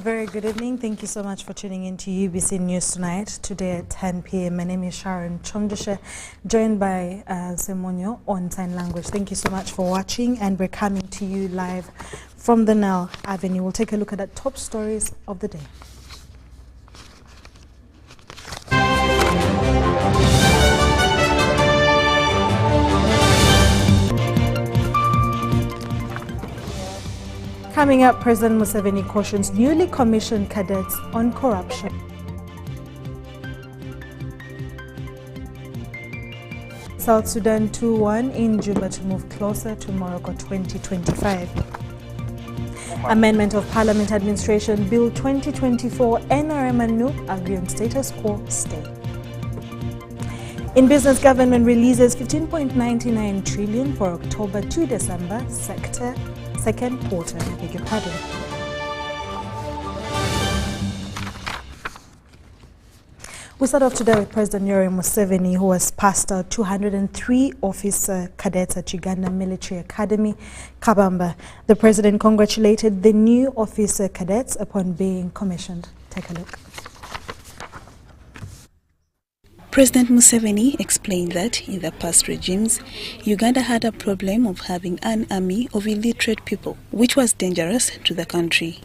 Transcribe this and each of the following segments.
very good evening. Thank you so much for tuning in to UBC News tonight. Today at 10 p.m. My name is Sharon Chomdeshe, joined by Semonyo on sign language. Thank you so much for watching, and we're coming to you live from the Nile Avenue. We'll take a look at the top stories of the day. Coming up, President Museveni cautions newly commissioned cadets on corruption. South Sudan 2-1 in Juba to move closer to Morocco 2025. Amendment of Parliament Administration Bill 2024, NRM and NUP agree on status quo stay. In business, government releases 15.99 trillion for October to December second quarter. I beg your pardon. We start off today with President Yoweri Museveni, who has passed out 203 officer cadets at Uganda Military Academy, Kabamba. The president congratulated the new officer cadets upon being commissioned. Take a look. President Museveni explained that in the past regimes, Uganda had a problem of having an army of illiterate people, which was dangerous to the country.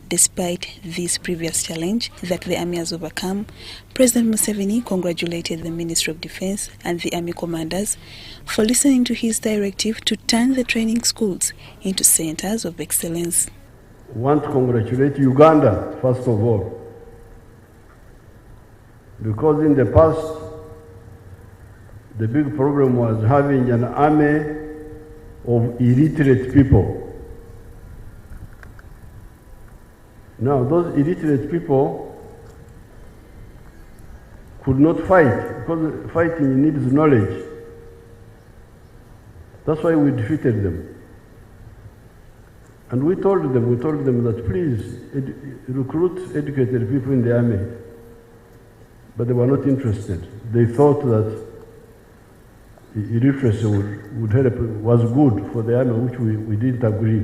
Despite this previous challenge that the army has overcome, President Museveni congratulated the Ministry of Defense and the army commanders for listening to his directive to turn the training schools into centers of excellence. I want to congratulate Uganda, first of all, because in the past, the big problem was having an army of illiterate people. Now, those illiterate people could not fight, because fighting needs knowledge. That's why we defeated them. And we told them that please recruit educated people in the army. But they were not interested. They thought that illiteracy would help, was good for the army, which we didn't agree.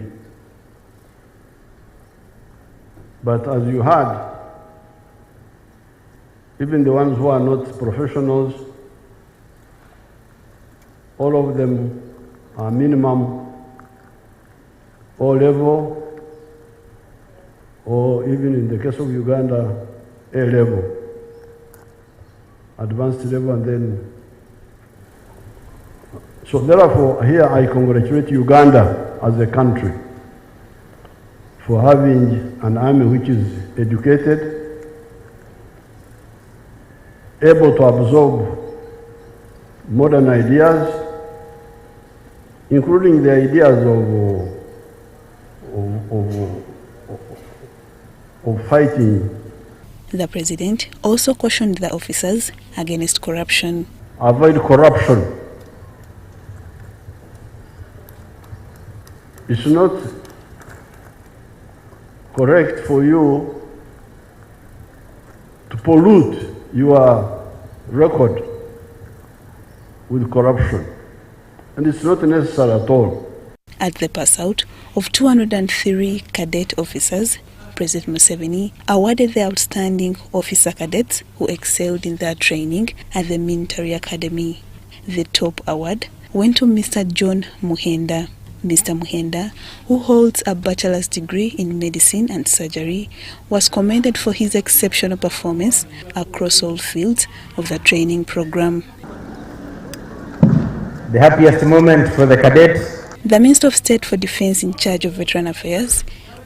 But as you heard, even the ones who are not professionals, all of them are minimum O level, or even in the case of Uganda, A level. Advanced level, and then. So therefore, here I congratulate Uganda as a country for having an army which is educated, able to absorb modern ideas, including the ideas of fighting. The president also cautioned the officers against corruption. Avoid corruption. It's not correct for you to pollute your record with corruption. And it's not necessary at all. At the pass out of 203 cadet officers, President Museveni awarded the outstanding officer cadets who excelled in their training at the Military Academy. The top award went to Mr. John Muhenda. Mr. Muhenda, who holds a bachelor's degree in medicine and surgery, was commended for his exceptional performance across all fields of the training program. The happiest moment for the cadets. The Minister of State for Defense in charge of Veteran Affairs,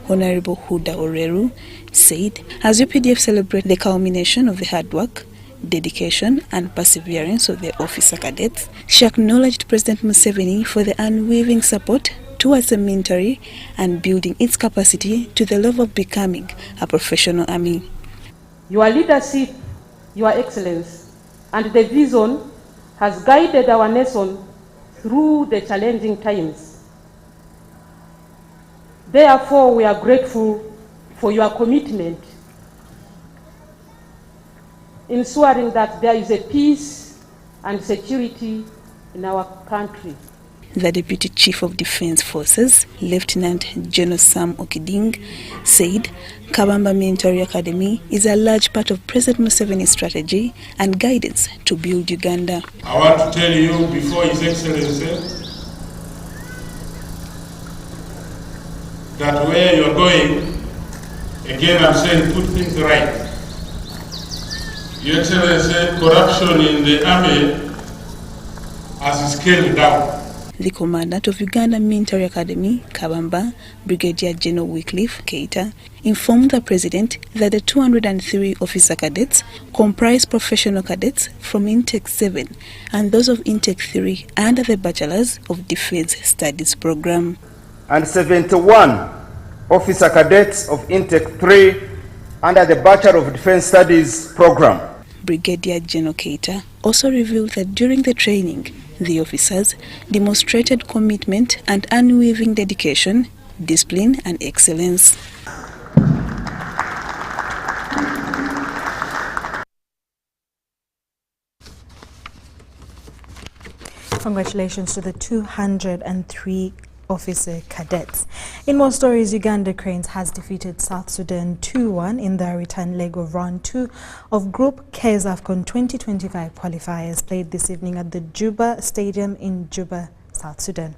Honorable Huda Oreru, said as UPDF celebrate the culmination of the hard work, dedication and perseverance of the officer cadets, she acknowledged President Museveni for the unwavering support towards the military and building its capacity to the level of becoming a professional army. Your leadership, Your Excellence, and the vision has guided our nation through the challenging times. Therefore, we are grateful for your commitment ensuring that there is a peace and security in our country. the Deputy Chief of Defence Forces, Lieutenant General Sam Okiding, said Kabamba Military Academy is a large part of President Museveni's strategy and guidance to build Uganda. I want to tell you before His Excellency that where you're going, again I'm saying put things right. Your Excellency, corruption in the army has scaled down. The commandant of Uganda Military Academy, Kabamba, Brigadier General Wycliffe Keita, informed the President that the 203 officer cadets comprise professional cadets from Intake 7 and those of Intake 3 under the Bachelors of Defence Studies program. And 71 officer cadets of Intake 3 under the Bachelor of Defence Studies program. Brigadier General Keita also revealed that during the training, the officers demonstrated commitment and unwavering dedication, discipline and excellence. Congratulations to the 203 officer cadets. In more stories, Uganda Cranes has defeated South Sudan 2-1 in their return leg of round 2 of Group K's AFCON 2025 qualifiers played this evening at the Juba Stadium in Juba, South Sudan.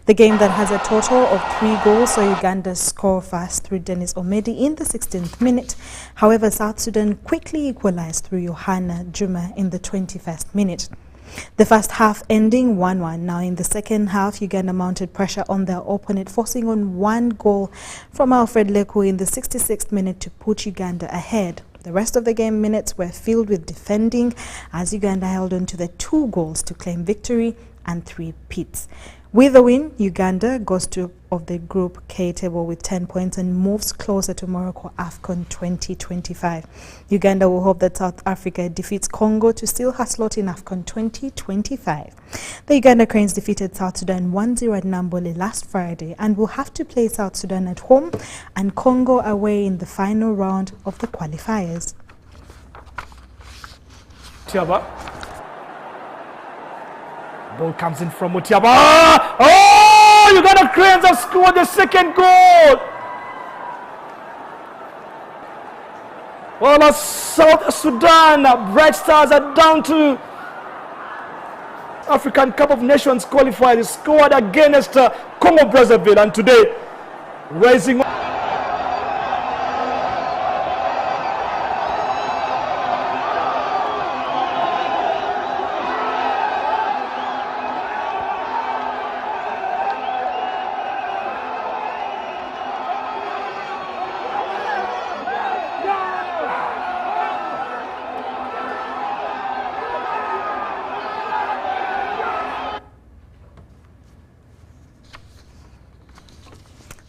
The game that has a total of 3 goals saw Uganda score fast through Dennis Omedi in the 16th minute. However, South Sudan quickly equalized through Yohana Juma in the 21st minute. The first half ending 1-1. Now in the second half, Uganda mounted pressure on their opponent, forcing on 1 goal from Alfred Leku in the 66th minute to put Uganda ahead. The rest of the game minutes were filled with defending as Uganda held on to the 2 goals to claim victory and 3 peats. With the win, Uganda goes to of the Group K table with 10 points and moves closer to Morocco AFCON 2025. Uganda will hope that South Africa defeats Congo to seal her slot in AFCON 2025. The Uganda Cranes defeated South Sudan 1-0 at Nambole last Friday and will have to play South Sudan at home and Congo away in the final round of the qualifiers. Ball comes in from Mutiaba. Oh, Uganda Cranes have scored the second goal. Well, South Sudan Bright Stars are down to African Cup of Nations qualifiers. Scored against Congo Brazzaville, and today rising up.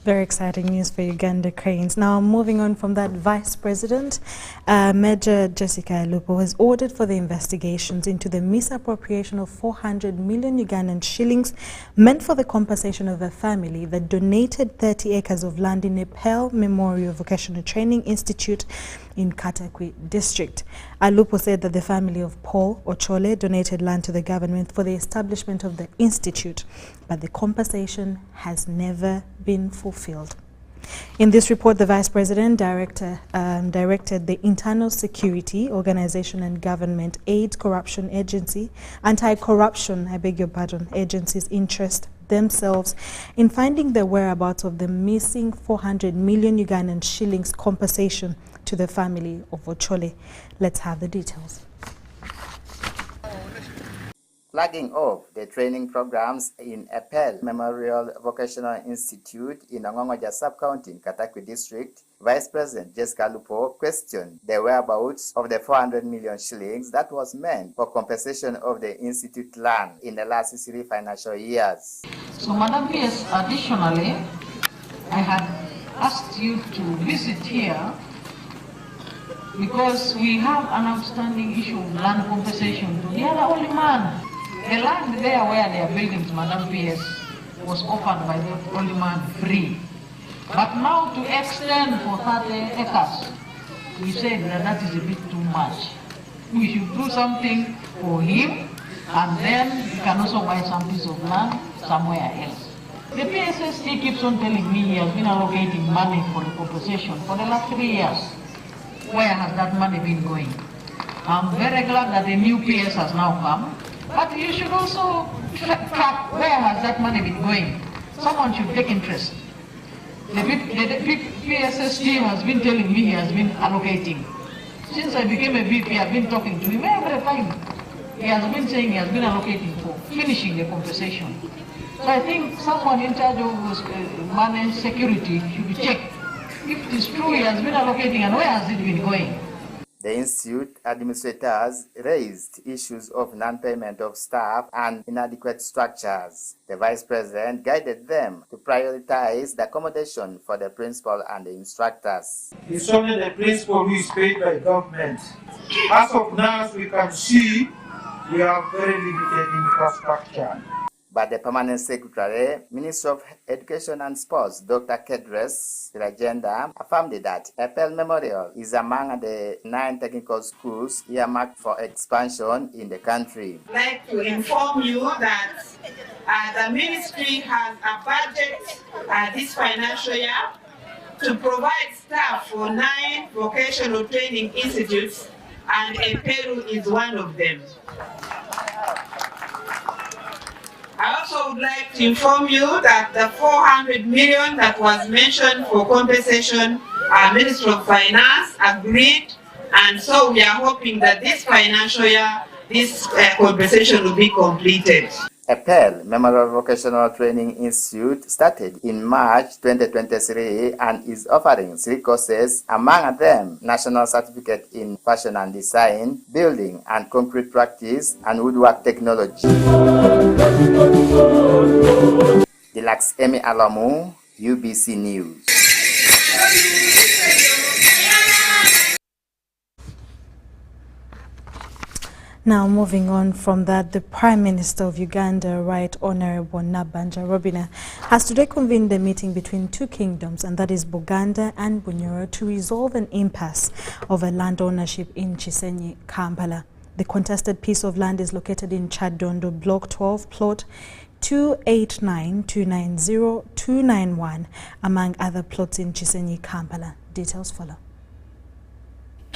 Very exciting news for Uganda Cranes. Now, moving on from that, Vice President Major JICA was ordered for the investigations into the misappropriation of 400 million Ugandan shillings meant for the compensation of a family that donated 30 acres of land in Nepal Memorial Vocational Training Institute in Katakwi district. Alupo said that the family of Paul Ochole donated land to the government for the establishment of the institute, but the compensation has never been fulfilled. In this report, the Vice President directed the Internal Security Organization and Government Aid Corruption Agency, Anti-Corruption, agencies interest themselves in finding the whereabouts of the missing 400 million Ugandan shillings compensation to the family of Ochole. Let's have the details. Flagging off the training programs in Epel Memorial Vocational Institute in Ongongoja Sub-County in Katakwi District, Vice President Jessica Lupo questioned the whereabouts of the 400 million shillings that was meant for compensation of the institute land in the last 3 financial years. So, Madam PS, additionally, I had asked you to visit here because we have an outstanding issue of land compensation to the other only man. The land there where they are building to Madam PS was offered by the only man free. But now to extend for 30 acres, we said that that is a bit too much. We should do something for him and then you can also buy some piece of land somewhere else. The PSST keeps on telling me he has been allocating money for the compensation for the last 3 years. Where has that money been going? I'm very glad that the new PS has now come, but you should also track where has that money been going. Someone should take interest. The PSST has been telling me he has been allocating. Since I became a VP, I've been talking to him every time. He has been saying he has been allocating for finishing the compensation. So I think someone in charge of money security should check if it is true he has been allocating and where has it been going. The institute administrators raised issues of non-payment of staff and inadequate structures. The vice president guided them to prioritize the accommodation for the principal and the instructors. It's only the principal who is paid by government. As of now, as we can see, we have very limited infrastructure. But the permanent secretary, Minister of Education and Sports, Dr. Kedres Rajenda, affirmed that Appel Memorial is among the 9 technical schools earmarked for expansion in the country. I'd like to inform you that the ministry has a budget this financial year to provide staff for 9 vocational training institutes, and Eperu is one of them. I also would like to inform you that the 400 million that was mentioned for compensation, our Minister of Finance agreed, and so we are hoping that this financial year, this compensation will be completed. Appel Memorial Vocational Training Institute started in March 2023 and is offering 3 courses, among them National Certificate in Fashion and Design, Building and Concrete Practice, and Woodwork Technology. Deluxe Emi Alamu, UBC News. Now, moving on from that, the Prime Minister of Uganda, Right Honorable Nabanja Robina, has today convened a meeting between 2 kingdoms, and that is Buganda and Bunyoro, to resolve an impasse over land ownership in Chisenyi, Kampala. The contested piece of land is located in Chadondo, Block 12, Plot 289, 290, 291, among other plots in Chisenyi, Kampala. Details follow.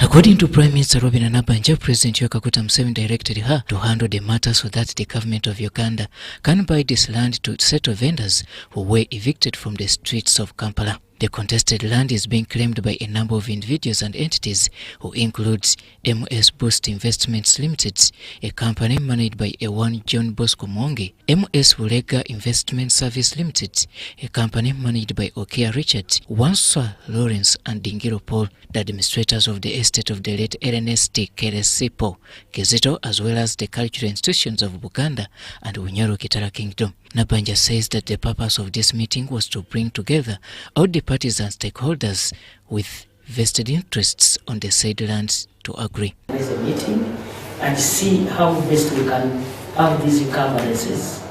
According to Prime Minister Robina Nabanja, President Yoweri Kaguta Museveni directed her to handle the matter so that the government of Uganda can buy this land to settle vendors who were evicted from the streets of Kampala. The contested land is being claimed by a number of individuals and entities who include MS Boost Investments Limited, a company managed by A1 John Bosco Monge, MS Wulega Investment Service Limited, a company managed by Okia Richard, Wanswa Lawrence and Dingiro Paul, the administrators of the estate of the late Ernest Keresipo Kizito, as well as the cultural institutions of Buganda and Bunyoro Kitara Kingdom. Nabanja says that the purpose of this meeting was to bring together all the parties and stakeholders with vested interests on the said lands to agree. There is a meeting and see how best we can have these encumbrances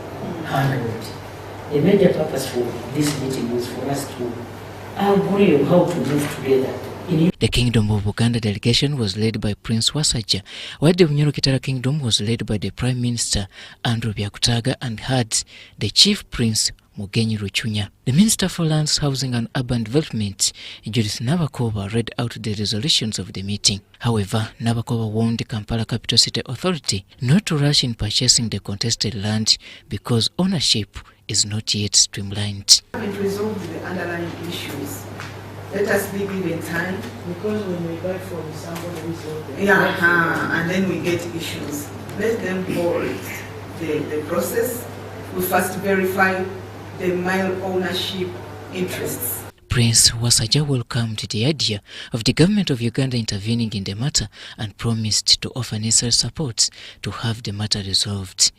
handled. The major purpose for this meeting was for us to agree on how to move together. The Kingdom of Buganda delegation was led by Prince Wasajja, while the Bunyoro Kitara Kingdom was led by the Prime Minister Andrew Byakutaga and had the Chief Prince Mugenyi Ruchunya. The Minister for Lands, Housing and Urban Development, Judith Nabakova, read out the resolutions of the meeting. However, Nabakova warned the Kampala Capital City Authority not to rush in purchasing the contested land because ownership is not yet streamlined. It resolves the underlying issues. Let us be given time. Because when we buy from somebody who is and then we get issues. Let them hold the process. We first verify the mile ownership interests. Prince Wasajja welcomed the idea of the government of Uganda intervening in the matter and promised to offer necessary support to have the matter resolved.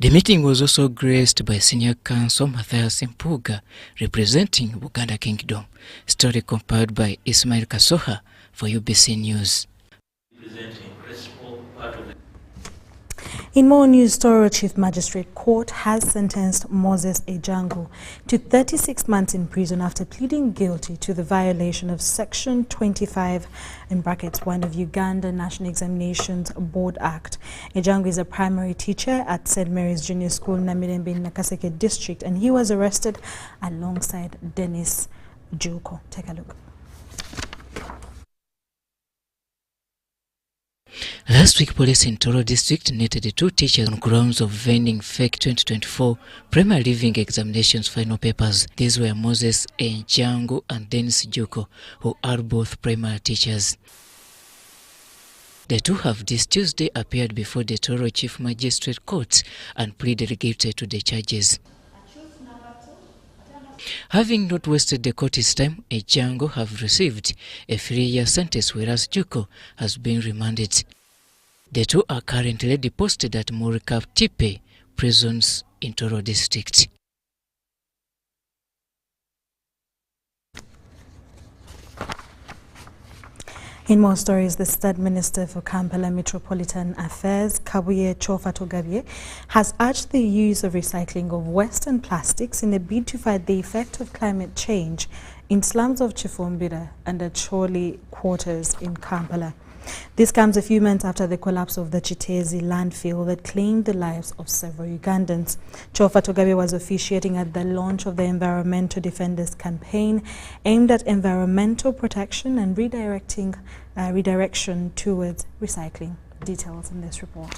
The meeting was also graced by Senior Counsel Matthias Mpuga, representing Buganda Kingdom. Story compiled by Ismail Kasoha for UBC News. In more news, Toro Chief Magistrate Court has sentenced Moses Ejangu to 36 months in prison after pleading guilty to the violation of Section 25 (1) of Uganda National Examinations Board Act. Ejangu is a primary teacher at St. Mary's Junior School, Namirembe in Nakaseke District, and he was arrested alongside Dennis Juko. Take a look. Last week, police in Toro District netted 2 teachers on grounds of vending fake 2024 primary living examinations final papers. These were Moses Ejangu and Dennis Juko, who are both primary teachers. The two have this Tuesday appeared before the Toro Chief Magistrate Court and pleaded guilty to the charges. Having not wasted the court's time, Ejangu have received a 3-year sentence, whereas Juko has been remanded. The two are currently deposited at Murikap-Tipe prisons in Toro District. In more stories, the State Minister for Kampala Metropolitan Affairs, Kabuye Chofa-Togabye, has urged the use of recycling of Western plastics in a bid to fight the effect of climate change in slums of Chifumbira and the Choli quarters in Kampala. This comes a few months after the collapse of the Chitezi landfill that claimed the lives of several Ugandans. Chofa-Togabye was officiating at the launch of the Environmental Defenders campaign aimed at environmental protection and redirection towards recycling. Details in this report.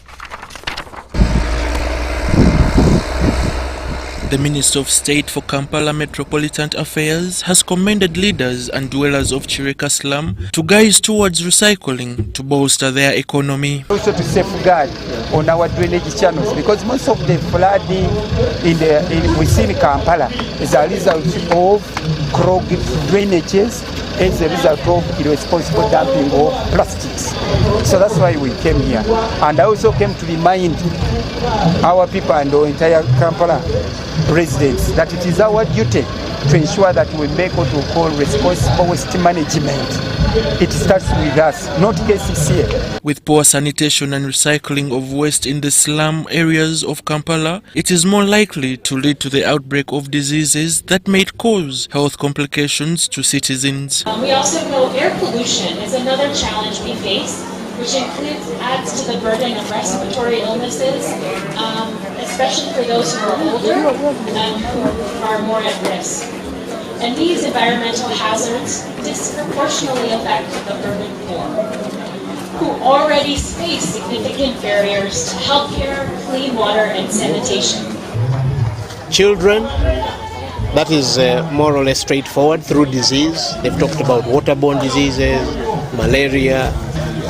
The Minister of State for Kampala Metropolitan Affairs has commended leaders and dwellers of Chireka slum to guide towards recycling to bolster their economy. Also to safeguard on our drainage channels, because most of the flooding within Kampala is a result of clogged drainages as a result of irresponsible dumping of plastics. So that's why we came here. And I also came to remind our people and the entire Kampala residents that it is our duty to ensure that we make what we call responsible waste management. It starts with us, not KCCA. With poor sanitation and recycling of waste in the slum areas of Kampala, it is more likely to lead to the outbreak of diseases that may cause health complications to citizens. We also know air pollution is another challenge we face, which adds to the burden of respiratory illnesses, especially for those who are older and who are more at risk. And these environmental hazards disproportionately affect the urban poor, who already face significant barriers to healthcare, clean water, and sanitation. Children, that is more or less straightforward through disease. They've talked about waterborne diseases, malaria.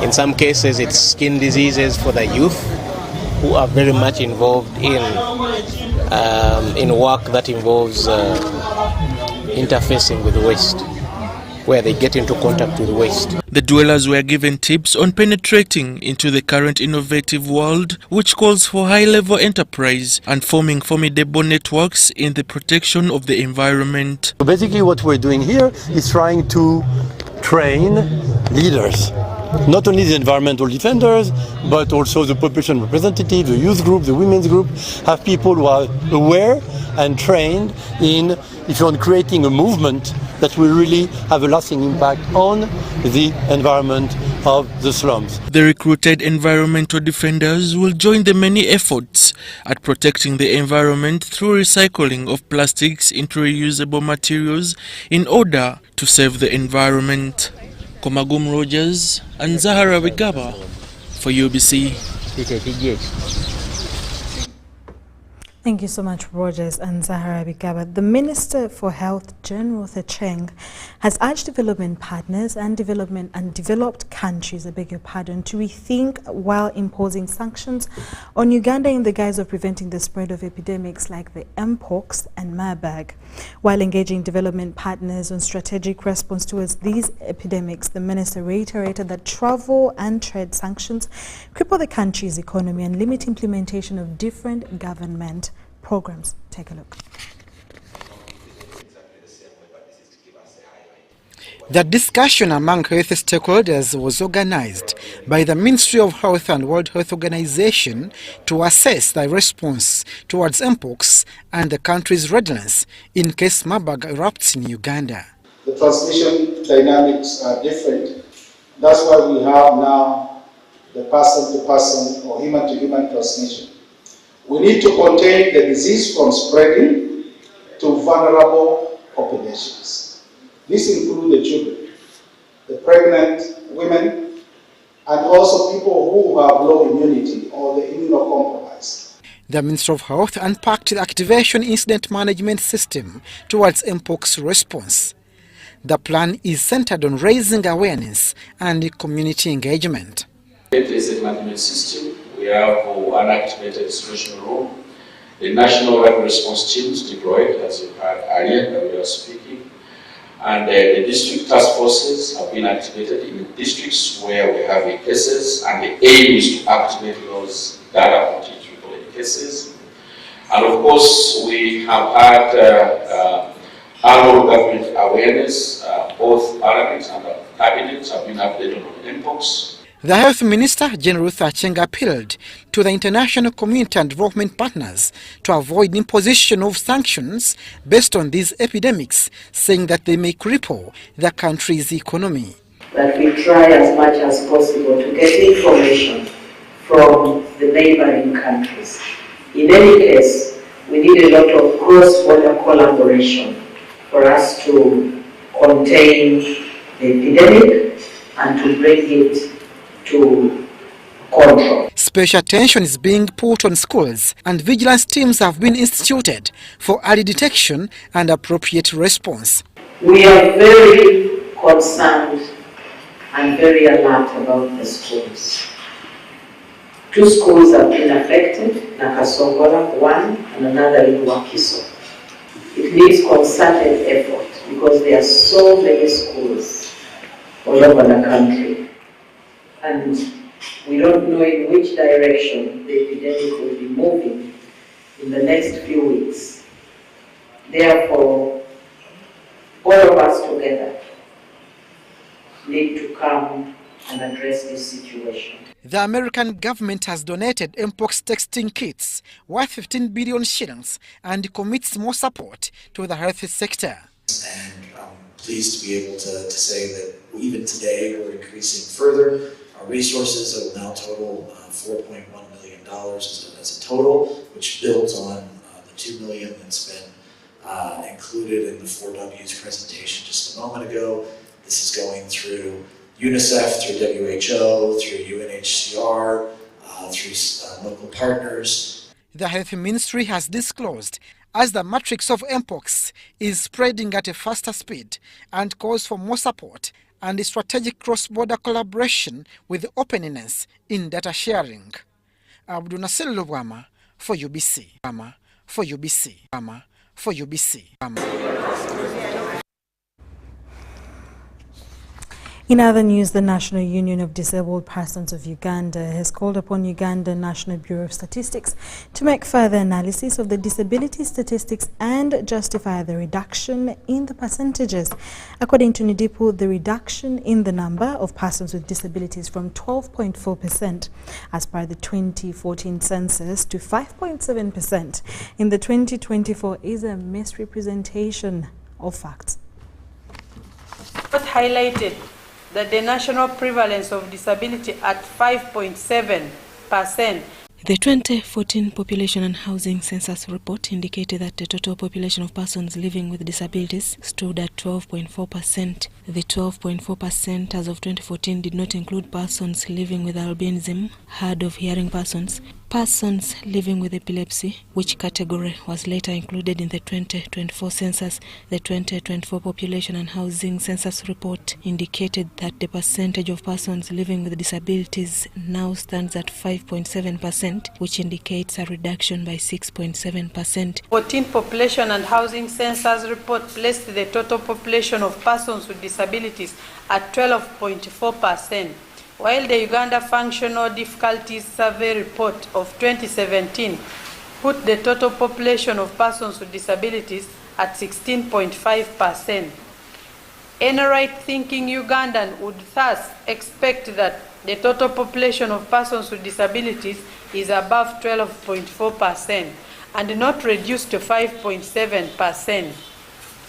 In some cases, it's skin diseases for the youth who are very much involved in work that involves interfacing with waste, where they get into contact with waste. The dwellers were given tips on penetrating into the current innovative world, which calls for high-level enterprise and forming formidable networks in the protection of the environment. So basically what we're doing here is trying to train leaders. Not only the environmental defenders, but also the population representatives, the youth group, the women's group, have people who are aware and trained in, if you want, creating a movement that will really have a lasting impact on the environment of the slums. The recruited environmental defenders will join the many efforts at protecting the environment through recycling of plastics into reusable materials in order to save the environment. Komagum Rogers and Zahara Wigaba for UBC. Thank you so much, Rogers and Zahara Wigaba. The Minister for Health, General Thecheng, has urged development partners and developed countries, to rethink while imposing sanctions on Uganda in the guise of preventing the spread of epidemics like the mpox and Marburg. While engaging development partners on strategic response towards these epidemics, the minister reiterated that travel and trade sanctions cripple the country's economy and limit implementation of different government programs. Take a look. The discussion among health stakeholders was organized by the Ministry of Health and World Health Organization to assess the response towards mpox and the country's readiness in case Marburg erupts in Uganda. The transmission dynamics are different. That's why we have now the person-to-person or human-to-human transmission. We need to contain the disease from spreading to vulnerable populations. This includes the children, the pregnant women, and also people who have low immunity or the immunocompromised. The Ministry of Health unpacked the activation incident management system towards mpox response. The plan is centered on raising awareness and community engagement. Incident management system, we have one activated situation room, the national rapid response teams deployed, as you heard earlier that we are speaking. And the district task forces have been activated in the districts where we have cases, and the aim is to activate those data content cases. And of course, we have had annual government awareness, both Parliament and the Cabinet have been updated on mpox. The Health Minister, General Ruth Aceng, appealed to the international community and development partners to avoid imposition of sanctions based on these epidemics, saying that they may cripple the country's economy. That we try as much as possible to get information from the neighboring countries. In any case, we need a lot of cross-border collaboration for us to contain the epidemic and to bring it to control. Special attention is being put on schools, and vigilance teams have been instituted for early detection and appropriate response. We are very concerned and very alert about the schools. 2 schools have been affected, Nakasongola, 1, and another in Wakiso. It needs concerted effort because there are so many schools all over the country. And we don't know in which direction the epidemic will be moving in the next few weeks. Therefore, all of us together need to come and address this situation. The American government has donated mpox testing kits worth 15 billion shillings and commits more support to the health sector. And I'm pleased to be able to say that even today we're increasing further. Our resources that will now total $4.1 million as a total, which builds on the $2 million that's been included in the 4W's presentation just a moment ago. This is going through UNICEF, through WHO, through UNHCR, through local partners. The Health Ministry has disclosed as the matrix of mpox is spreading at a faster speed and calls for more support and strategic cross-border collaboration with openness in data sharing. Abdul Nasir Lubwama for UBC. For UBC. For UBC. In other news, the National Union of Disabled Persons of Uganda has called upon Uganda National Bureau of Statistics to make further analysis of the disability statistics and justify the reduction in the percentages. According to NIDIPU, the reduction in the number of persons with disabilities from 12.4% as per the 2014 census to 5.7% in the 2024 is a misrepresentation of facts. What highlighted that the national prevalence of disability at 5.7%. The 2014 Population and Housing Census report indicated that the total population of persons living with disabilities stood at 12.4%. The 12.4% as of 2014 did not include persons living with albinism, hard of hearing persons, persons living with epilepsy, which category was later included in the 2024 census. The 2024 Population and Housing Census report indicated that the percentage of persons living with disabilities now stands at 5.7%, which indicates a reduction by 6.7%. 14 Population and Housing Census report placed the total population of persons with disabilities at 12.4%. While the Uganda Functional Difficulties Survey report of 2017 put the total population of persons with disabilities at 16.5%. Any right-thinking Ugandan would thus expect that the total population of persons with disabilities is above 12.4% and not reduced to 5.7%,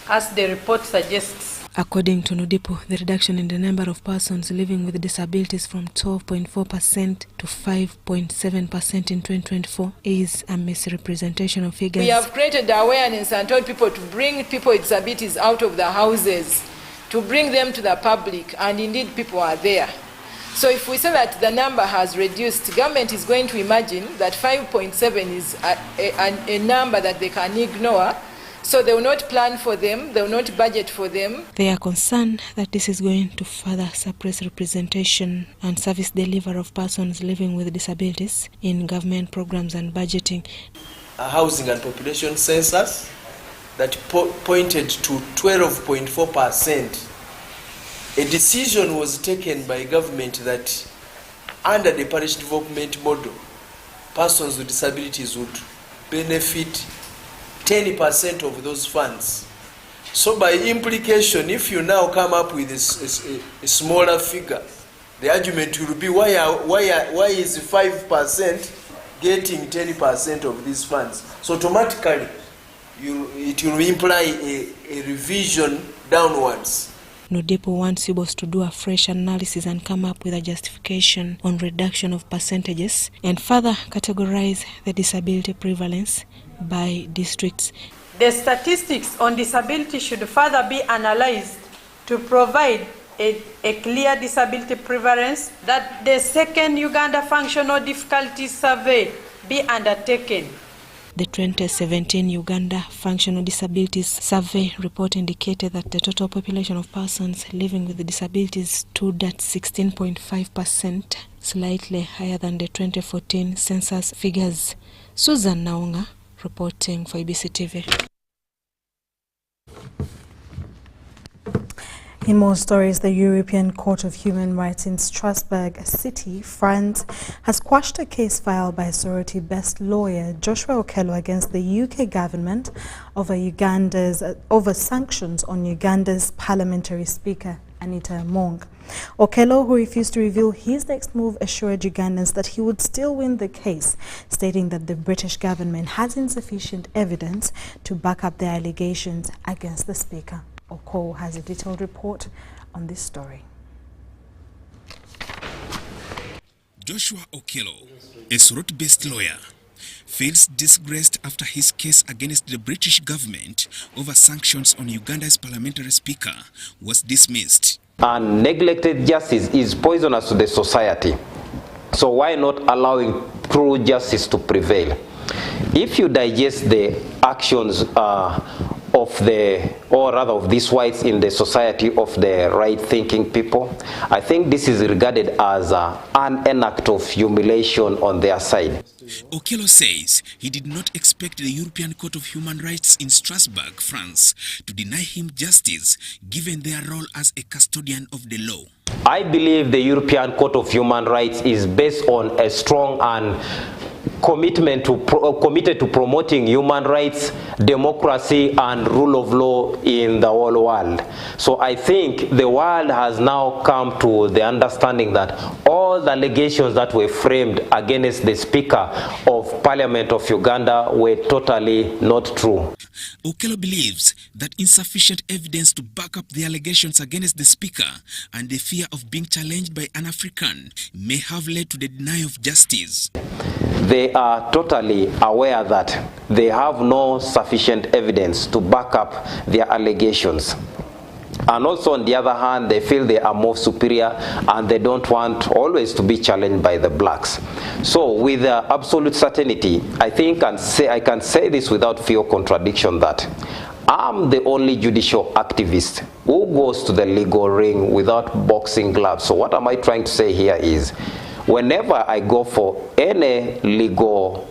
as the report suggests. According to Nudipo, the reduction in the number of persons living with disabilities from 12.4% to 5.7% in 2024 is a misrepresentation of figures. We have created awareness and told people to bring people with disabilities out of the houses, to bring them to the public, and indeed people are there. So if we say that the number has reduced, government is going to imagine that 5.7 is a number that they can ignore. So they will not plan for them, they will not budget for them. They are concerned that this is going to further suppress representation and service delivery of persons living with disabilities in government programs and budgeting. A housing and population census that pointed to 12.4%. A decision was taken by government that under the parish development model, persons with disabilities would benefit 10% of those funds. So by implication, if you now come up with a smaller figure, the argument will be why is 5% getting 10% of these funds? So automatically, it will imply a revision downwards. Nudipo wants UBOS to do a fresh analysis and come up with a justification on reduction of percentages and further categorize the disability prevalence by districts. The statistics on disability should further be analyzed to provide a clear disability prevalence. That the second Uganda Functional Difficulties Survey be undertaken. The 2017 Uganda Functional Disabilities Survey report indicated that the total population of persons living with disabilities stood at 16.5%, slightly higher than the 2014 census figures. Susan Naunga reporting for ABC TV. In more stories, the European Court of Human Rights in Strasbourg City, France, has quashed a case filed by Sorority-based lawyer Joshua Okello against the UK government over sanctions on Uganda's parliamentary speaker, Anita Among. Okello, who refused to reveal his next move, assured Ugandans that he would still win the case, stating that the British government has insufficient evidence to back up their allegations against the speaker. Okello has a detailed report on this story. Joshua Okello, a Sorority-based lawyer, feels disgraced after his case against the British government over sanctions on Uganda's parliamentary speaker was dismissed. And neglected justice is poisonous to the society. So why not allowing true justice to prevail? If you digest the actions of these whites in the society of the right-thinking people, I think this is regarded as an act of humiliation on their side. Okello says he did not expect the European Court of Human Rights in Strasbourg, France, to deny him justice, given their role as a custodian of the law. I believe the European Court of Human Rights is based on a strong and committed to promoting human rights, democracy, and rule of law in the whole world. So I think the world has now come to the understanding that all the allegations that were framed against the Speaker of Parliament of Uganda were totally not true. Okello believes that insufficient evidence to back up the allegations against the Speaker and the fear of being challenged by an African may have led to the denial of justice. They are totally aware that they have no sufficient evidence to back up their allegations. And also, on the other hand, they feel they are more superior and they don't want always to be challenged by the blacks. So with absolute certainty, I think I can say this without fear of contradiction, that I'm the only judicial activist who goes to the legal ring without boxing gloves. So what am I trying to say here is, whenever I go for any legal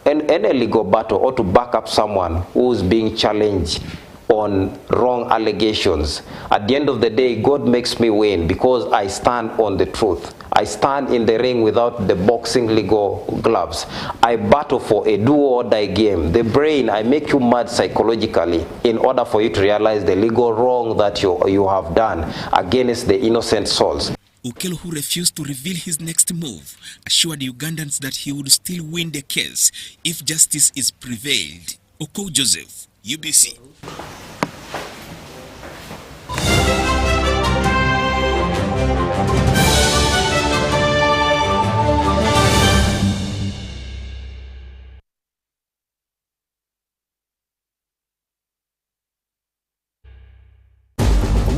battle or to back up someone who's being challenged on wrong allegations. At the end of the day, God makes me win because I stand on the truth. I stand in the ring without the boxing legal gloves. I battle for a do-or-die game. The brain, I make you mad psychologically in order for you to realize the legal wrong that you have done against the innocent souls. Okello, who refused to reveal his next move, assured Ugandans that he would still win the case if justice is prevailed. Oko Joseph, UBC.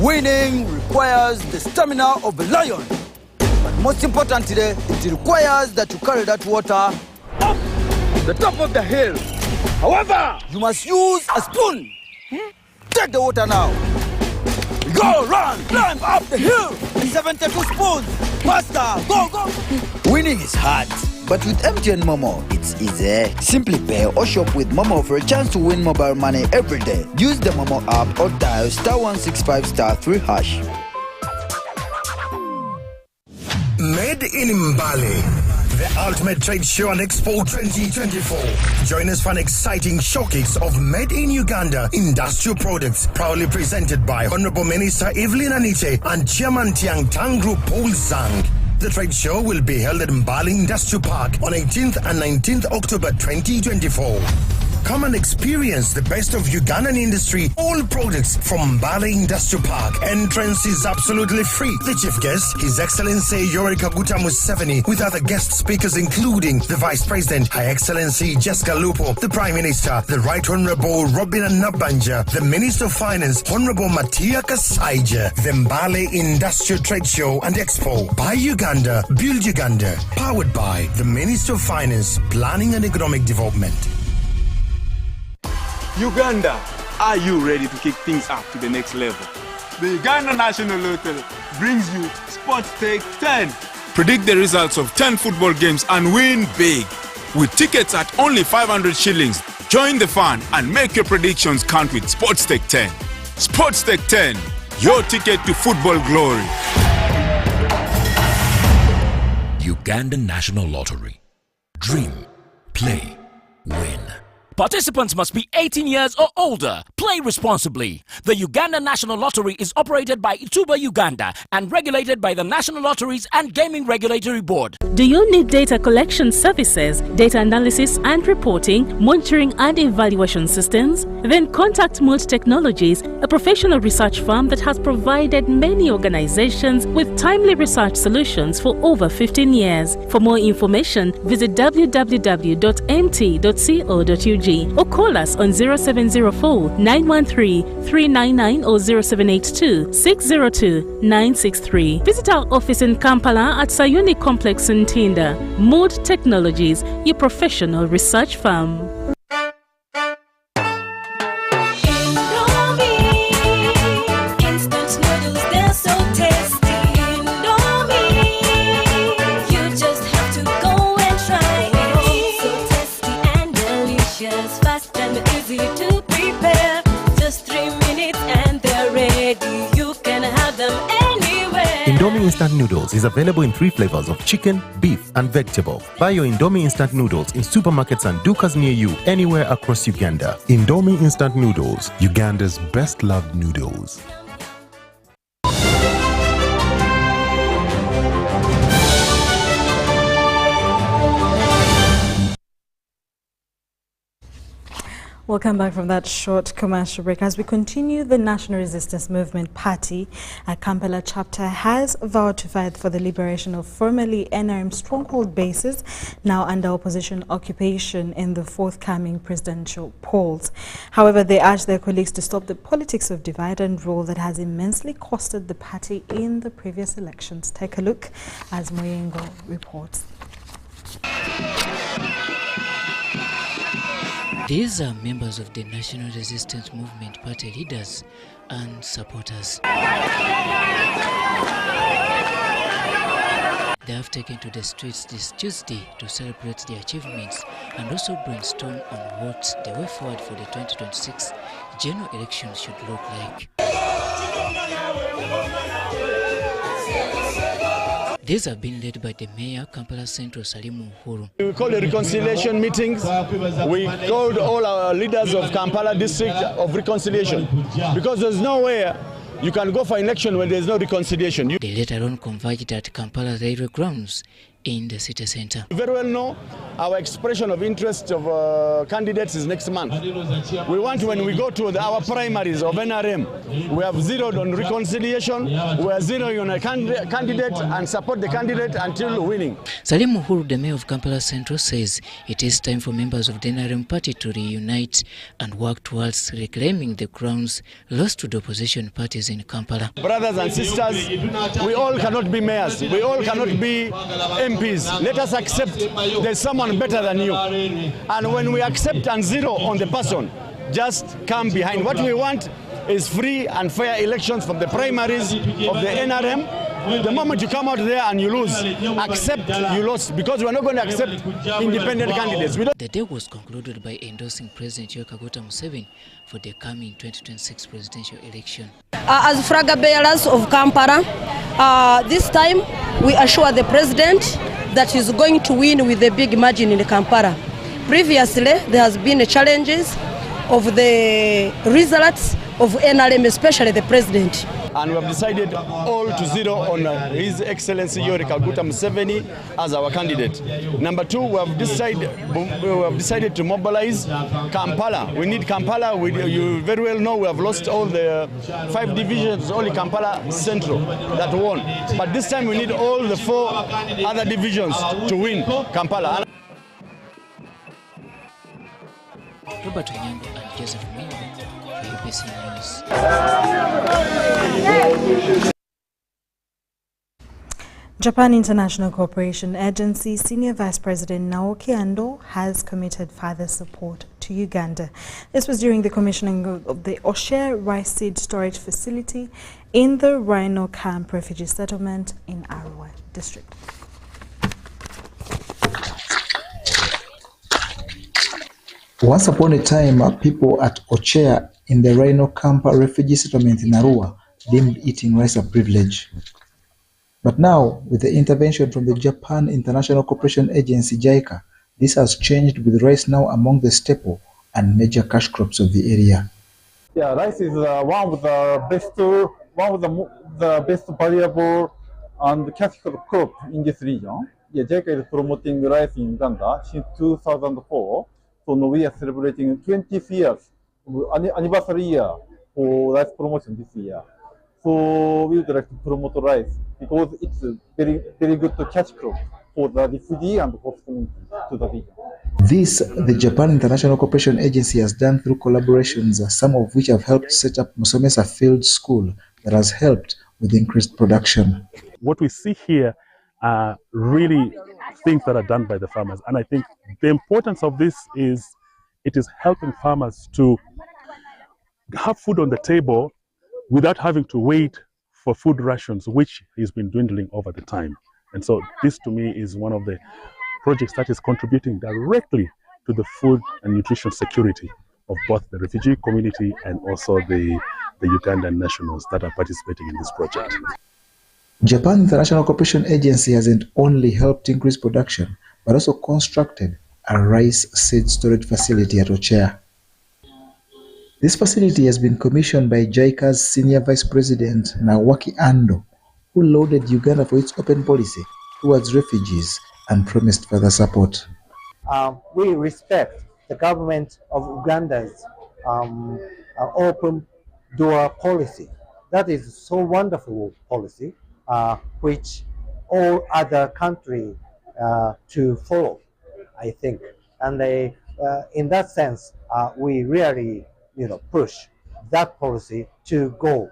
Winning requires the stamina of a lion. But most importantly, it requires that you carry that water up the top of the hill. However, you must use a spoon. Take the water now. Go, run, climb up the hill in 72 spoons. Faster, go, go. Winning is hard, but with MTN Momo, it's easy. Simply pay or shop with Momo for a chance to win mobile money every day. Use the Momo app or dial *165*3#. Made in Mbale, the ultimate trade show and expo 2024. Join us for an exciting showcase of Made in Uganda industrial products, proudly presented by Honorable Minister Evelyn Anite and Chairman Tiang Tangru Paul Zhang. The trade show will be held at Mbale Industrial Park on 18th and 19th October 2024. Come and experience the best of Ugandan industry, all products from Mbale Industrial Park. Entrance is absolutely free. The chief guest, His Excellency Yoweri Kaguta Museveni, with other guest speakers including the Vice President, Her Excellency Jessica Lupo, the Prime Minister, the Right Honorable Robin Nabanja, the Minister of Finance, Honorable Matia Kasaija. The Mbale Industrial Trade Show and Expo by Uganda, Build Uganda, powered by the Minister of Finance, Planning and Economic Development. Uganda, are you ready to kick things up to the next level? The Uganda National Lottery brings you Sports Take 10. Predict the results of 10 football games and win big. With tickets at only 500 shillings, join the fun and make your predictions count with Sports Take 10. Sports Take 10, your ticket to football glory. Uganda National Lottery. Dream, play, win. Participants must be 18 years or older. Play responsibly. The Uganda National Lottery is operated by Ituba Uganda and regulated by the National Lotteries and Gaming Regulatory Board. Do you need data collection services, data analysis and reporting, monitoring and evaluation systems? Then contact Mood Technologies, a professional research firm that has provided many organizations with timely research solutions for over 15 years. For more information, visit www.mt.co.ug or call us on 0704 913 399 or 0782 602 963. Visit our office in Kampala at Sayuni Complex in Tinda. Mood Technologies, your professional research firm. Indomie Instant Noodles is available in 3 flavors of chicken, beef, and vegetable. Buy your Indomie Instant Noodles in supermarkets and dukas near you anywhere across Uganda. Indomie Instant Noodles, Uganda's best loved noodles. Welcome back from that short commercial break. As we continue, the National Resistance Movement Party at Kampala chapter has vowed to fight for the liberation of formerly NRM stronghold bases now under opposition occupation in the forthcoming presidential polls. However, they urge their colleagues to stop the politics of divide and rule that has immensely costed the party in the previous elections. Take a look as Moyengo reports. These are members of the National Resistance Movement Party leaders and supporters. they have taken to the streets this Tuesday to celebrate their achievements and also brainstorm on what the way forward for the 2026 general elections should look like. These have been led by the Mayor, Kampala Central, Salimu Uhuru. We called reconciliation meetings. We called all our leaders of Kampala district of reconciliation because there's no way you can go for election when there's no reconciliation. They later on converged at Kampala railway grounds in the city centre. You very well know our expression of interest of candidates is next month. We want, when we go to our primaries of NRM, we have zeroed on reconciliation, we are zeroing on a candidate and support the candidate until winning. Salim Uhuru, the mayor of Kampala Central, says it is time for members of the NRM party to reunite and work towards reclaiming the grounds lost to the opposition parties in Kampala. Brothers and sisters, we all cannot be mayors, we all cannot be MPs. Let us accept there's someone better than you. And when we accept and zero on the person, just come behind. What we want is free and fair elections from the primaries of the NRM. The moment you come out there and you lose, accept you lost, because we're not going to accept independent candidates. The day was concluded by endorsing President Yoweri Museveni for the coming 2026 presidential election. As flag bearers of Kampala, this time we assure the president that he's going to win with a big margin in Kampala. Previously, there has been challenges of the results of NRM, especially the president. And we have decided all to zero on His Excellency Yoweri Museveni as our candidate. Number two, we have decided to mobilize Kampala. We need Kampala. You very well know we have lost all the 5 divisions, only Kampala Central that won. But this time we need all the 4 other divisions to win Kampala. Robert Onyango and Joseph Mingo for UBC News. Japan International Cooperation Agency Senior Vice President Naoki Ando has committed further support to Uganda. This was during the commissioning of the Oshe rice seed storage facility in the Rhino Camp refugee settlement in Arua district. Once upon a time, people at Ochea in the Rhino Camp refugee settlement in Arua deemed eating rice a privilege. But now, with the intervention from the Japan International Cooperation Agency JICA, this has changed, with rice now among the staple and major cash crops of the area. Yeah, rice is one of the best valuable and cash crop in this region. Yeah, JICA is promoting rice in Uganda since 2004. So now we are celebrating 20th years anniversary year for rice promotion this year. So we would like to promote rice because it's a very good cash crop for the refugee and host community to the region. This, the Japan International Cooperation Agency has done through collaborations, some of which have helped set up Musomesa Field School that has helped with increased production. What we see here are really things that are done by the farmers. And I think the importance of this is it is helping farmers to have food on the table without having to wait for food rations, which has been dwindling over the time. And so this to me is one of the projects that is contributing directly to the food and nutrition security of both the refugee community and also the Ugandan nationals that are participating in this project. Japan International Cooperation Agency hasn't only helped increase production, but also constructed a rice seed storage facility at Ochea. This facility has been commissioned by JICA's Senior Vice President Naoki Ando, who lauded Uganda for its open policy towards refugees and promised further support. We respect the government of Uganda's open door policy. That is so wonderful policy, which all other countries to follow, I think. And in that sense, we really, push that policy to go,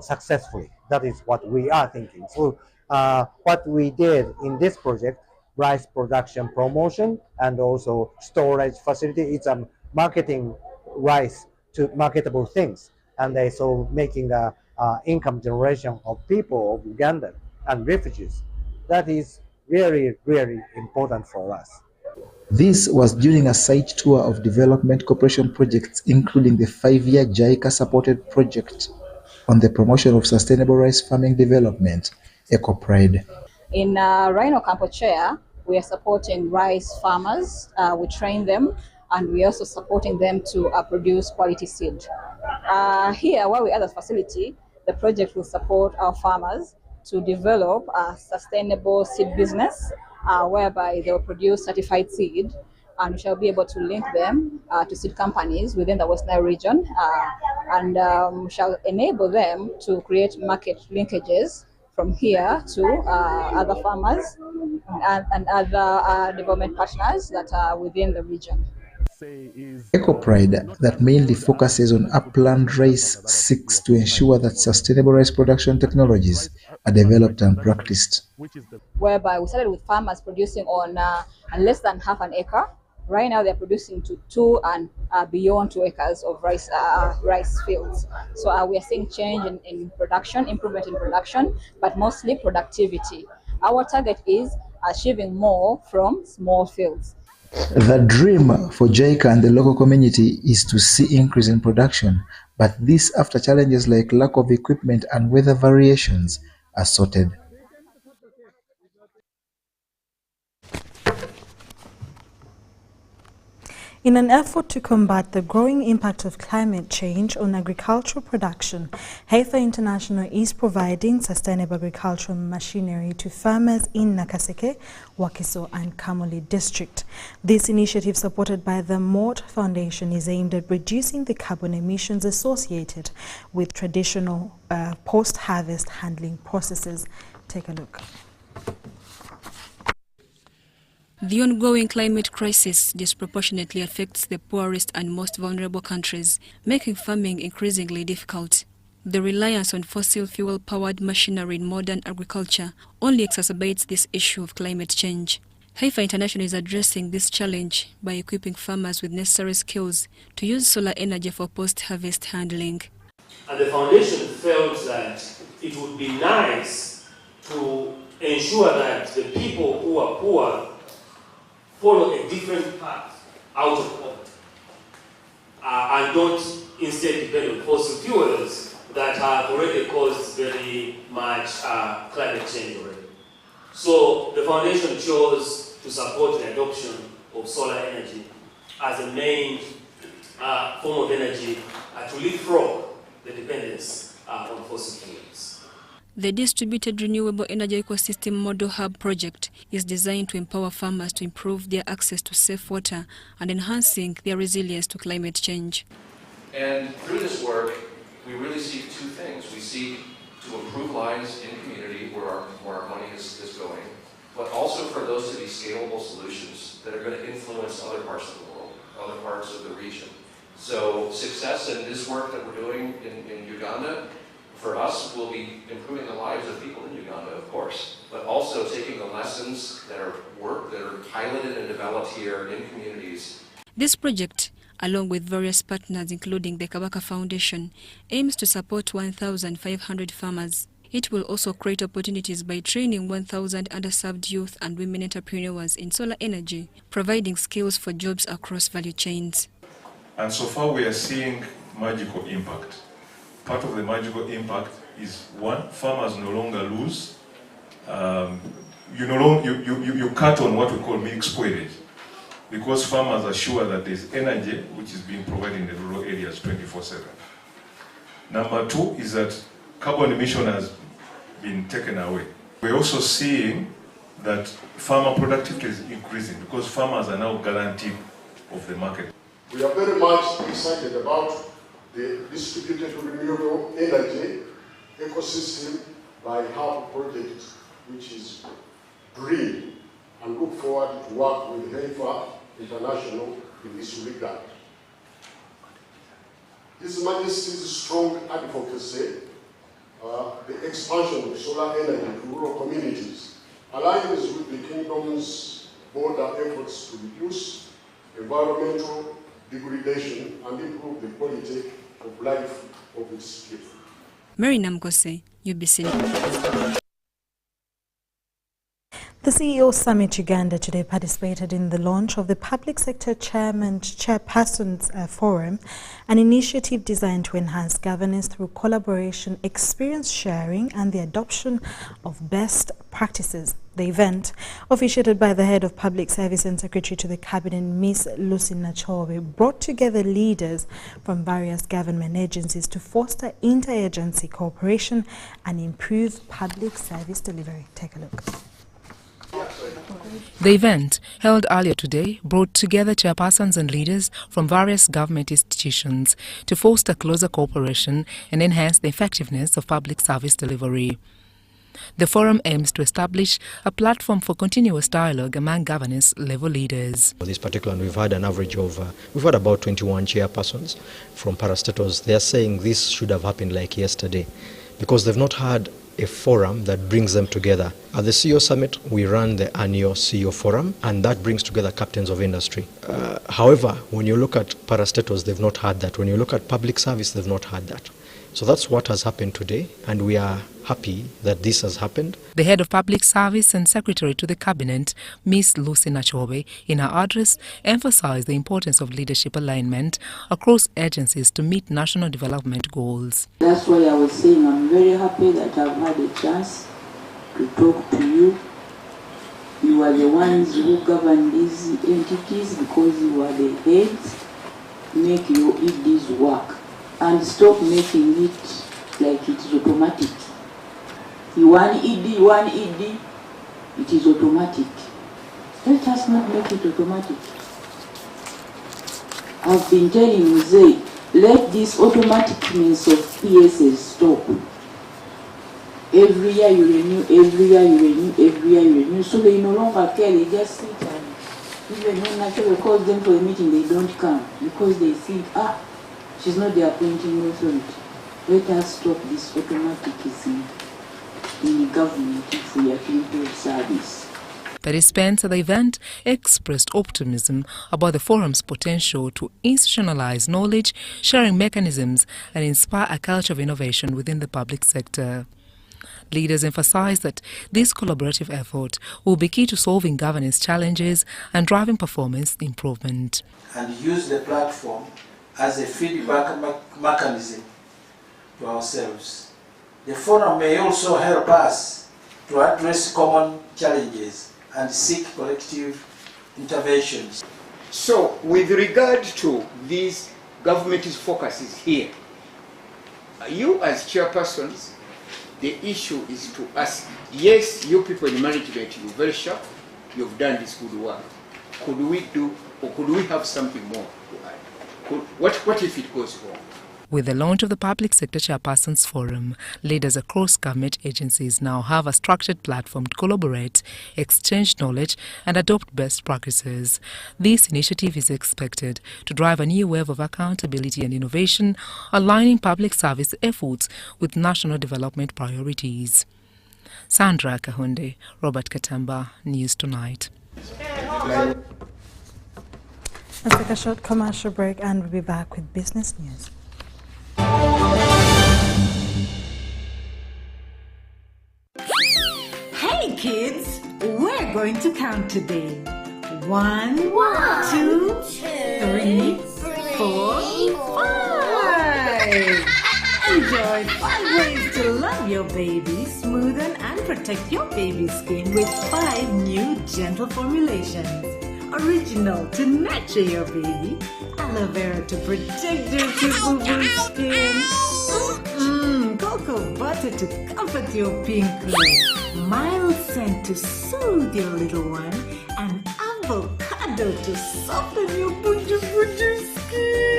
successfully. That is what we are thinking. So what we did in this project, rice production promotion and also storage facility, it's a marketing rice to marketable things. And they so making income generation of people of Uganda and refugees. That is very, very important for us. This was during a site tour of development cooperation projects, including the 5-year JICA-supported project on the promotion of sustainable rice farming development, EcoPride. In Rhino Campochea, we are supporting rice farmers. We train them, and we're also supporting them to produce quality seed. Here, where we are at the facility, the project will support our farmers to develop a sustainable seed business, whereby they will produce certified seed, and we shall be able to link them to seed companies within the West Nile region, and shall enable them to create market linkages from here to other farmers and other development partners that are within the region. EcoPride, that mainly focuses on upland rice, seeks to ensure that sustainable rice production technologies are developed and practiced. Whereby we started with farmers producing on less than half an acre. Right now they're producing to 2 and beyond 2 acres of rice fields. So we are seeing change in production, improvement in production, but mostly productivity. Our target is achieving more from small fields. The dream for JICA and the local community is to see increase in production, but this after challenges like lack of equipment and weather variations are sorted. In an effort to combat the growing impact of climate change on agricultural production, Heifer International is providing sustainable agricultural machinery to farmers in Nakaseke, Wakiso and Kamuli district. This initiative, supported by the Mort Foundation, is aimed at reducing the carbon emissions associated with traditional post-harvest handling processes. Take a look. The ongoing climate crisis disproportionately affects the poorest and most vulnerable countries, making farming increasingly difficult. The reliance on fossil fuel-powered machinery in modern agriculture only exacerbates this issue of climate change. Heifer International is addressing this challenge by equipping farmers with necessary skills to use solar energy for post-harvest handling. And the foundation felt that it would be nice to ensure that the people who are poor follow a different path out of poverty and don't instead depend on fossil fuels that have already caused very much climate change already. So the foundation chose to support the adoption of solar energy as a main form of energy to leapfrog the dependence on fossil fuels. The Distributed Renewable Energy Ecosystem Model Hub project is designed to empower farmers to improve their access to safe water and enhancing their resilience to climate change. And through this work, we really seek two things. We seek to improve lives in community where our money is going, but also for those to be scalable solutions that are going to influence other parts of the world, other parts of the region. So success in this work that we're doing in Uganda, for us, will be improving the lives of people in Uganda, of course, but also taking the lessons that are piloted and developed here in communities. This project, along with various partners including the Kabaka Foundation, aims to support 1,500 farmers. It will also create opportunities by training 1,000 underserved youth and women entrepreneurs in solar energy, providing skills for jobs across value chains. And so far we are seeing magical impact. Part of the magical impact is, one, farmers no longer lose. You cut on what we call milk spoilage, because farmers are sure that there's energy which is being provided in the rural areas 24/7. Number two is that carbon emission has been taken away. We're also seeing that farmer productivity is increasing because farmers are now guaranteed of the market. We are very much excited about the distributed renewable energy ecosystem by Hub project, which is green, and look forward to work with Heifer International in this regard. His Majesty's strong advocacy, the expansion of solar energy to rural communities, aligns with the Kingdom's border efforts to reduce environmental degradation and improve the quality of life of its people. Mary Namkose, UBC. The CEO Summit Uganda today participated in the launch of the Public Sector Chairpersons Forum, an initiative designed to enhance governance through collaboration, experience sharing, and the adoption of best practices. The event, officiated by the Head of Public Service and Secretary to the Cabinet, Ms. Lucy Nachobe, brought together leaders from various government agencies to foster interagency cooperation and improve public service delivery. Take a look. The event, held earlier today, brought together chairpersons and leaders from various government institutions to foster closer cooperation and enhance the effectiveness of public service delivery. The forum aims to establish a platform for continuous dialogue among governance-level leaders. For this particular, we've had an average of, we've had about 21 chairpersons from parastatals. They are saying this should have happened like yesterday because they've not had a forum that brings them together. At the CEO Summit, we run the annual CEO Forum, and that brings together captains of industry. However, when you look at parastatals, they've not had that. When you look at public service, they've not had that. So that's what has happened today, and we are happy that this has happened. The Head of Public Service and Secretary to the Cabinet, Ms. Lucy Nachobe, in her address, emphasized the importance of leadership alignment across agencies to meet national development goals. That's why I was saying I'm very happy that I've had a chance to talk to you. You are the ones who govern these entities because you are the heads. Make your EDs work. And stop making it like it is automatic. You want ED, it is automatic. Let us not make it automatic. I've been telling you, say, let this automaticness of PSs stop. Every year you renew, every year you renew, every year you renew. So they no longer care, they just sit and even when Nachobe calls them for a meeting, they don't come because they think, she's not the appointing authority. Let us stop this automatism in the government if we are to do service. Participants at the event expressed optimism about the forum's potential to institutionalize knowledge, sharing mechanisms, and inspire a culture of innovation within the public sector. Leaders emphasized that this collaborative effort will be key to solving governance challenges and driving performance improvement. And use the platform as a feedback mechanism to ourselves. The forum may also help us to address common challenges and seek collective interventions. So, with regard to these government's focuses here, you as chairpersons, the issue is to ask, yes, you people in management, you're very sharp, you've done this good work. Could we do, or could we have something more to add? What if it goes wrong? With the launch of the Public Sector Chairpersons Forum, leaders across government agencies now have a structured platform to collaborate, exchange knowledge, and adopt best practices. This initiative is expected to drive a new wave of accountability and innovation, aligning public service efforts with national development priorities. Sandra Kahunde, Robert Katamba, News Tonight. Let's take a short commercial break and we'll be back with business news. Hey kids, we're going to count today. 1, 2, 3, 4, 5. Enjoy 5 ways to love your baby, smoothen and protect your baby's skin with 5 new gentle formulations. Original to nurture your baby, aloe vera to protect your boo-boo skin, cocoa butter to comfort your pinkle, mild scent to soothe your little one, and avocado to soften your boo-boo skin.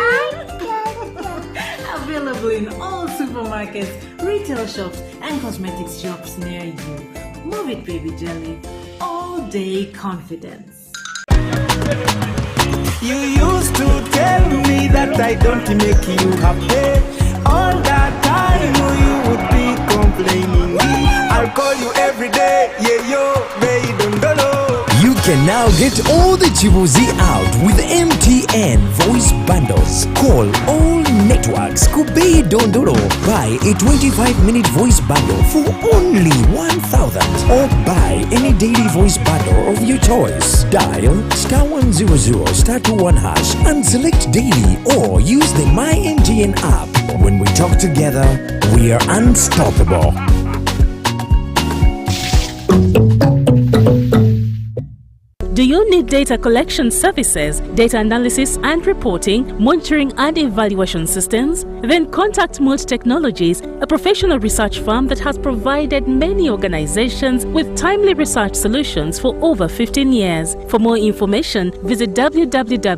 Available in all supermarkets, retail shops, and cosmetics shops near you. Move it, baby jelly. All day confidence. You used to tell me that I don't make you happy. All that time you would be complaining. I'll call you every day, yeah yo, baby don't know. can now get all the chibuzi out with MTN voice bundles. Call all networks Kubei Dondoro. Buy a 25-minute voice bundle for only 1,000 or buy any daily voice bundle of your choice. Dial *100 *21 hash and select daily or use the My MTN app. When we talk together, we are unstoppable. Do you need data collection services, data analysis and reporting, monitoring and evaluation systems? Then contact Mold Technologies, a professional research firm that has provided many organizations with timely research solutions for over 15 years. For more information, visit www.mt.co.ug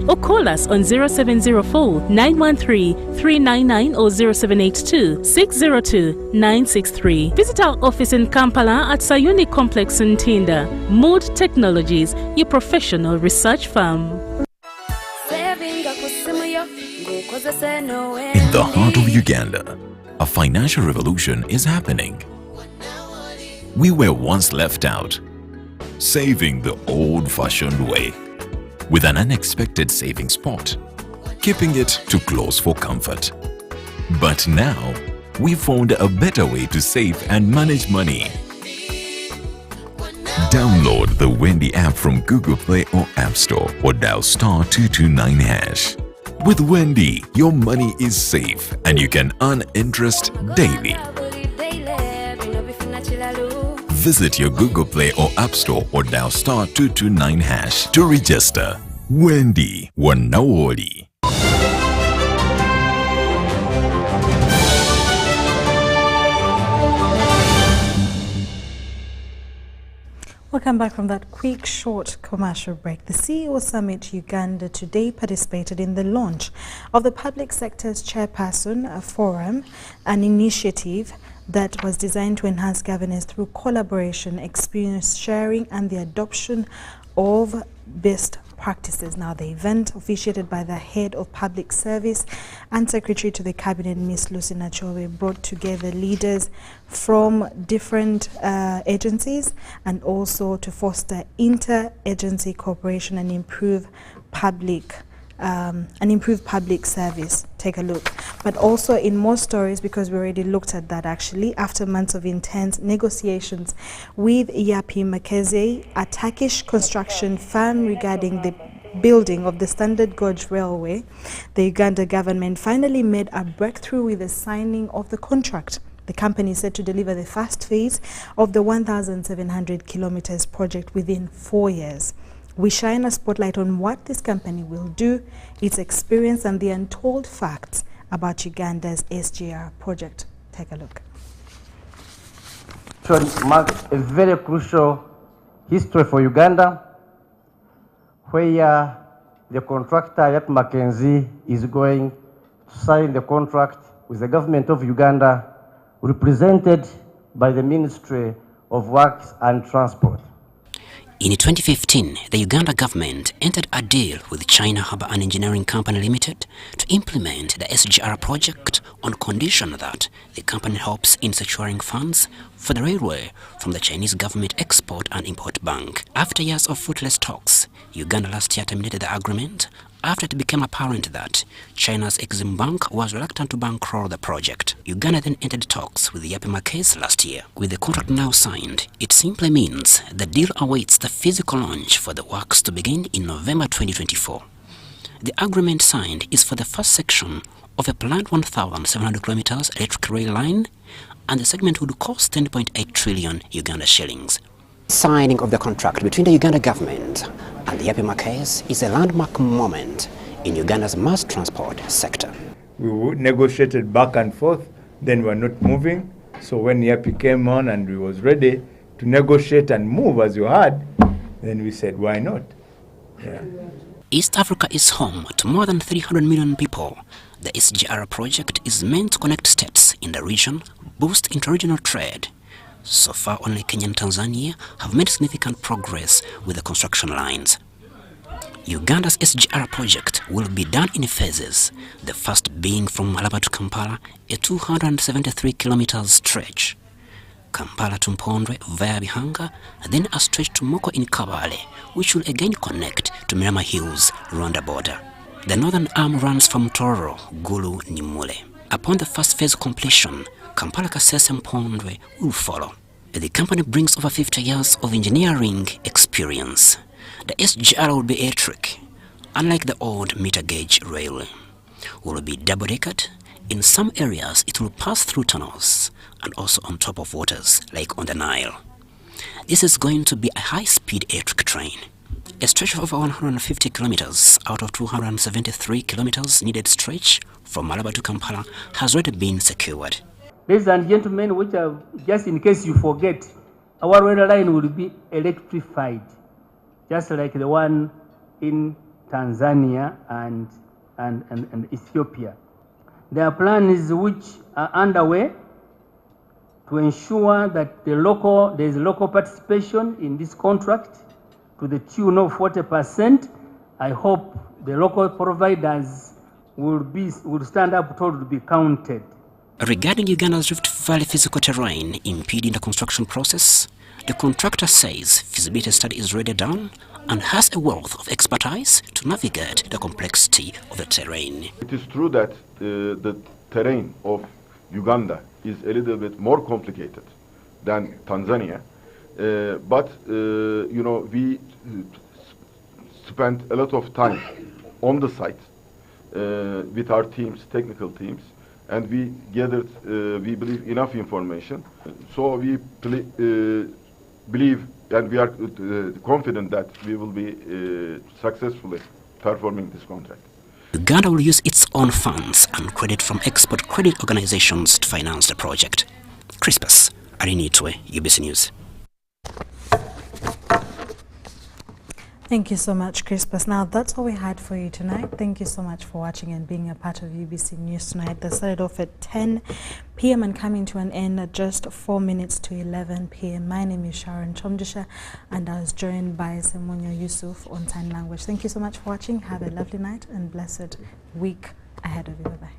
or call us on 0704 913 399 or 0782 602 963. Visit our office in Kampala at Sayuni Complex in Tinda. Mood Technologies, your professional research firm. In the heart of Uganda, a financial revolution is happening. We were once left out, saving the old-fashioned way, with an unexpected saving spot, keeping it too close for comfort. But now, we found a better way to save and manage money. Download the Wendy app from Google Play or App Store or dial *229 hash. With Wendy, your money is safe and you can earn interest daily. Visit your Google Play or App Store or dial *229 hash to register. Wendy, Wanawoli. Welcome back from that quick, short commercial break. The CEO Summit Uganda today participated in the launch of the Public Sector's Chairperson Forum, an initiative that was designed to enhance governance through collaboration, experience sharing, and the adoption of best practices. Now, the event, officiated by the Head of Public Service and Secretary to the Cabinet, Ms. Lucy Nachowe, brought together leaders from different agencies and also to foster inter-agency cooperation and improve public service. Take a look. But also in more stories, because we already looked at that actually, after months of intense negotiations with Yapi Makeze, a Turkish construction firm, regarding the building of the Standard Gauge Railway, the Uganda government finally made a breakthrough with the signing of the contract. The company is set to deliver the first phase of the 1,700 kilometers project within 4 years. We shine a spotlight on what this company will do, its experience, and the untold facts about Uganda's SGR project. Take a look. It marks a very crucial history for Uganda, where the contractor at Mackenzie is going to sign the contract with the government of Uganda, represented by the Ministry of Works and Transport. In 2015, the Uganda government entered a deal with China Harbour and Engineering Company Limited to implement the SGR project on condition that the company helps in securing funds for the railway from the Chinese Government Export and Import Bank. After years of fruitless talks, Uganda last year terminated the agreement after it became apparent that China's Exim Bank was reluctant to bankroll the project. Uganda then entered talks with the Yapi Makeze last year. With the contract now signed, it simply means the deal awaits the physical launch for the works to begin in November 2024. The agreement signed is for the first section of a planned 1,700 kilometers electric rail line, and the segment would cost 10.8 trillion Uganda shillings. Signing of the contract between the Uganda government and the Yapi Makeze is a landmark moment in Uganda's mass transport sector. We negotiated back and forth, then we were not moving. So when Yapi came on and we was ready to negotiate and move as you had, then we said, why not? Yeah. East Africa is home to more than 300 million people. The SGR project is meant to connect states in the region, boost interregional trade. So far, only Kenya and Tanzania have made significant progress with the construction lines. Uganda's SGR project will be done in phases, the first being from Malaba to Kampala, a 273 kilometers stretch. Kampala to Mpondwe via Bihanga, then a stretch to Moko in Kabale, which will again connect to Mirama Hills, Rwanda border. The northern arm runs from Tororo, Gulu, Nimule. Upon the first phase completion, Kampala Kasese Mpondwe will follow. The company brings over 50 years of engineering experience. The SGR will be electric, unlike the old meter gauge railway. Will be double-decked. In some areas, it will pass through tunnels and also on top of waters, like on the Nile. This is going to be a high-speed electric train. A stretch of over 150 kilometers out of 273 kilometers needed stretch from Malaba to Kampala has already been secured. Ladies and gentlemen, which are, just in case you forget, our rail line will be electrified, just like the one in Tanzania and Ethiopia. There are plans which are underway to ensure that there is local participation in this contract to the tune of 40%. I hope the local providers will stand up tall to be counted. Regarding Uganda's Rift Valley physical terrain impeding the construction process, the contractor says feasibility study is already done and has a wealth of expertise to navigate the complexity of the terrain. It is true that the terrain of Uganda is a little bit more complicated than Tanzania, but you know, we spent a lot of time on the site with our teams, technical teams, and we gathered, we believe, enough information. So we believe and we are confident that we will be successfully performing this contract. Uganda will use its own funds and credit from export credit organizations to finance the project. Crispus Arinitwe, UBC News. Thank you so much, Crispus. Now, that's all we had for you tonight. Thank you so much for watching and being a part of UBC News tonight. They started off at 10 p.m. and coming to an end at just 4 minutes to 11 p.m. My name is Sharon Chomdisha, and I was joined by Semonyo Yusuf on sign language. Thank you so much for watching. Have a lovely night and blessed week ahead of you. Bye-bye.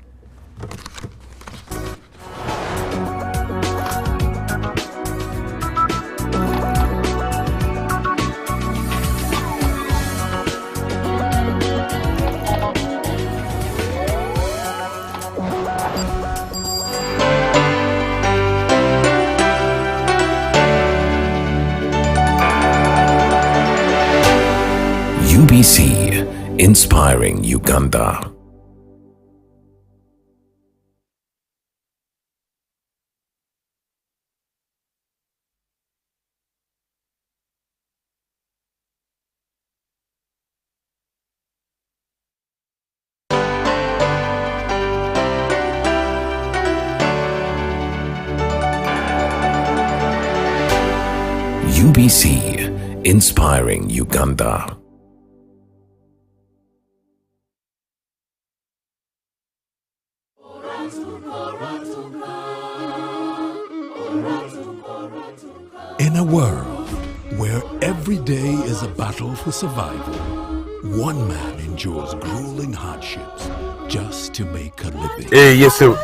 UBC, inspiring Uganda. UBC, inspiring Uganda. In a world where every day is a battle for survival, one man endures grueling hardships just to make a living. Yes, sir.